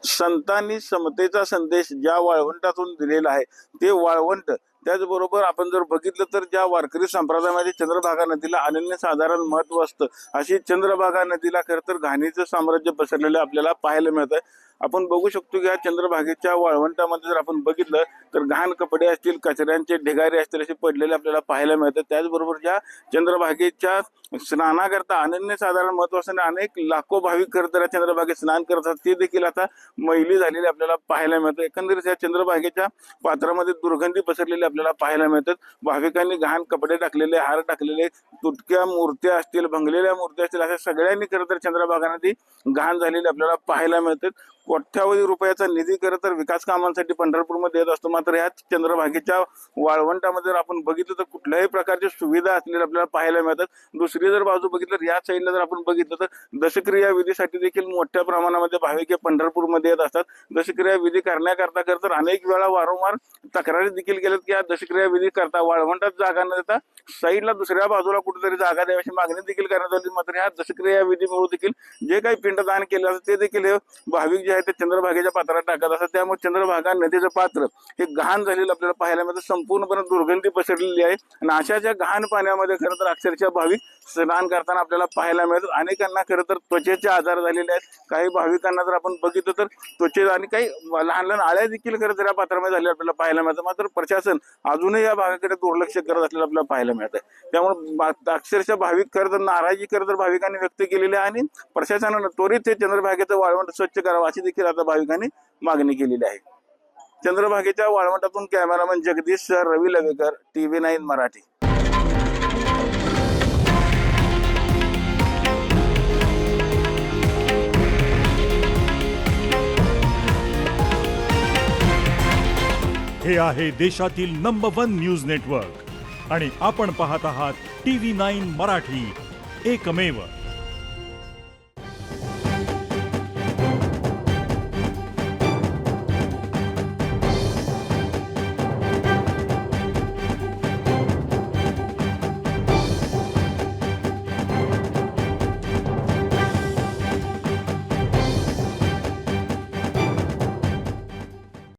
संतांनी समतेचा संदेश ज्या वाळवंटातून दिलेला आहे ते वाळवंट, त्याचबरोबर आपण जर बघितलं तर ज्या वारकरी संप्रदायामध्ये चंद्रभागा नदीला अनन्यसाधारण महत्व असतं, अशी चंद्रभागा नदीला खरं तर घाणीचं साम्राज्य पसरलेलं आपल्याला पाहायला मिळतंय। आपण बघू शकतो की या चंद्रभागेच्या वाळवंटामध्ये जर आपण बघितलं तर घाण कपडे असतील, कचऱ्यांचे ढिगारे असतील असे पडलेले आपल्याला पाहायला मिळतात। त्याचबरोबर ज्या चंद्रभागेच्या स्नानाकरता अनन्यसाधारण महत्व असताना अनेक लाखो भाविक खरं तर या चंद्रभागेत स्नान करतात, ते देखील आता मैली झालेले आपल्याला पाहायला मिळतं। एकंदरीत या चंद्रभागेच्या पात्रामध्ये दुर्गंधी पसरलेली आपल्याला पाहायला मिळतात। भाविकांनी घाण कपडे टाकलेले, हार टाकलेले, तुटक्या मूर्त्या असतील, भंगलेल्या मूर्त्या असतील, अशा सगळ्यांनी खरं तर चंद्रभागा नदी घाण झालेली आपल्याला पाहायला मिळतात। कोट्यावधी रुपयाचा निधी खरं तर विकास कामांसाठी पंढरपूरमध्ये येत असतो, मात्र या चंद्रभागेच्या वाळवंटामध्ये जर आपण बघितलं तर कुठल्याही प्रकारची सुविधा असलेल्या आपल्याला पाहायला मिळतात। दुसरी जर बाजू बघितलं तर या साईडला जर आपण बघितलं तर दशक्रिया विधीसाठी देखील मोठ्या प्रमाणामध्ये भाविक हे पंढरपूरमध्ये येत असतात। दशक्रिया विधी करण्याकरता खरं तर अनेक वेळा वारंवार तक्रारी देखील केल्यात की या दशक्रिया विधी करता वाळवंटात जागा न देता साईडला दुसऱ्या बाजूला कुठेतरी जागा द्यावी अशी मागणी देखील करण्यात आली, मात्र ह्या दशक्रिया विधीमुळे देखील जे काही पिंडदान केलं असतं ते देखील हे भाविक जे आहे ते चंद्रभागेच्या पात्रात टाकत असतात। त्यामुळे चंद्रभागा नदीचं पात्र हे घाण झालेलं आपल्याला पाहायला मिळतं, संपूर्णपणे दुर्गंधी पसरलेली आहे आणि अशाच्या घाण पाण्यामध्ये खरं तर अक्षरशः भाविक स्नान करताना आपल्याला पाहायला मिळतात। अनेकांना खरं तर त्वचेचे आजार झालेले आहेत, काही भाविकांना जर आपण बघितलं तर त्वचे आणि काही लहान लहान आळ्या देखील खरं तर या पात्रामध्ये झालेल्या आपल्याला पाहायला मिळतं, मात्र प्रशासन अजूनही या भागाकडे दुर्लक्ष करत असलेलं आपल्याला पाहायला मिळत आहे। त्यामुळे अक्षरशः भाविक खरं तर नाराजी खरं तर भाविकांनी व्यक्त केलेली आहे आणि प्रशासनानं त्वरित हे चंद्रभागेचं वाळवंट स्वच्छ करावं अशी देखील आता भाविकांनी मागणी केलेली आहे। चंद्रभागेच्या वाळवंटातून कॅमेरामन जगदीश सर, रवी लवेकर, TV9 मराठी। हे आहे देशातील नंबर 1 न्यूज नेटवर्क आणि आपण पाहत आहात TV9 मराठी, एकमेव।